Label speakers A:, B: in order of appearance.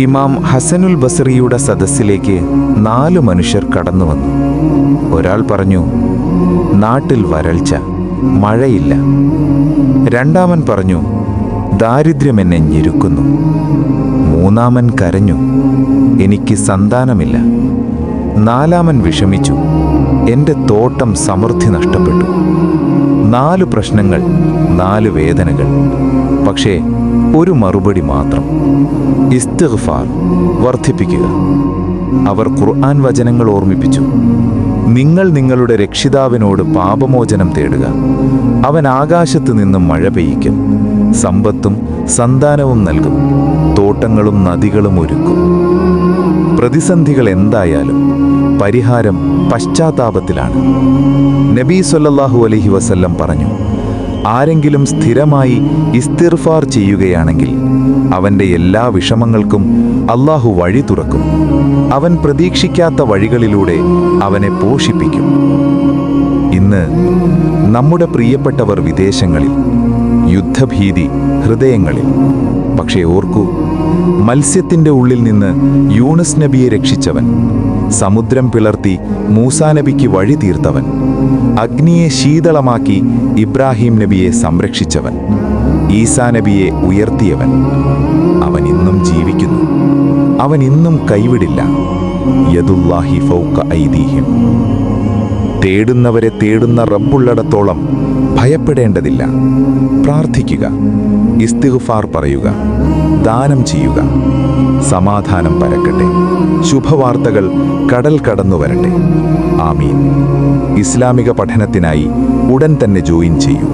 A: ഇമാം ഹസനുൽ ബസറിയുടെ സദസ്സിലേക്ക് 4 മനുഷ്യർ കടന്നു വന്നു. ഒരാൾ പറഞ്ഞു, നാട്ടിൽ വരൾച്ച, മഴയില്ല. രണ്ടാമൻ പറഞ്ഞു, ദാരിദ്ര്യം എന്നെ ഞെരുക്കുന്നു. മൂന്നാമൻ കരഞ്ഞു, എനിക്ക് സന്താനമില്ല. നാലാമൻ വിഷമിച്ചു, എൻ്റെ തോട്ടം സമൃദ്ധി നഷ്ടപ്പെട്ടു. 4 പ്രശ്നങ്ങൾ, 4 വേദനകൾ. പക്ഷേ ഒരു മറുപടി മാത്രം: ഇസ്തിഗ്ഫാർ വർദ്ധിപ്പിക്കുക. അവർ ഖുർആൻ വചനങ്ങൾ ഓർമ്മിപ്പിച്ചു. നിങ്ങൾ നിങ്ങളുടെ രക്ഷിതാവിനോട് പാപമോചനം തേടുക. അവൻ ആകാശത്ത് നിന്നും മഴ പെയ്യിക്കും, സമ്പത്തും സന്താനവും നൽകും, തോട്ടങ്ങളും നദികളും ഒരുക്കും. പ്രതിസന്ധികൾ എന്തായാലും പരിഹാരം പശ്ചാത്താപത്തിലാണ്. നബി സല്ലല്ലാഹു അലൈഹി വസല്ലം പറഞ്ഞു, ആരെങ്കിലും സ്ഥിരമായി ഇസ്തിഗ്ഫാർ ചെയ്യുകയാണെങ്കിൽ അവൻ്റെ എല്ലാ വിഷമങ്ങൾക്കും അല്ലാഹു വഴി തുറക്കും. അവൻ പ്രതീക്ഷിക്കാത്ത വഴികളിലൂടെ അവനെ പോഷിപ്പിക്കും. ഇന്ന് നമ്മുടെ പ്രിയപ്പെട്ടവർ വിദേശങ്ങളിൽ, യുദ്ധഭീതി ഹൃദയങ്ങളിൽ. പക്ഷേ ഓർക്കൂ, മത്സ്യത്തിൻ്റെ ഉള്ളിൽ നിന്ന് യൂനുസ് നബിയെ രക്ഷിച്ചവൻ, സമുദ്രം പിളർത്തി മൂസാ നബിക്ക് വഴി തീർത്തവൻ, അഗ്നിയെ ശീതളമാക്കി ഇബ്രാഹിം നബിയെ സംരക്ഷിച്ചവൻ, ഈസാ നബിയെ ഉയർത്തിയവൻ, അവൻ ഇന്നും ജീവിക്കുന്നു. അവൻ ഇന്നും കൈവിടില്ല. യദുല്ലാഹി ഫൗക ഐദീഹിം. തേടുന്നവരെ തേടുന്ന റബ്ബുള്ളിടത്തോളം ഭയപ്പെടേണ്ടതില്ല. പ്രാർത്ഥിക്കുക, ഇസ്തിഗ്ഫാർ പറയുക, ദാനം ചെയ്യുക. സമാധാനം പരക്കട്ടെ. ശുഭവാർത്തകൾ കടൽ കടന്നു വരട്ടെ. ആമീൻ. ഇസ്ലാമിക പഠനത്തിനായി ഉടൻ തന്നെ ജോയിൻ ചെയ്യൂ.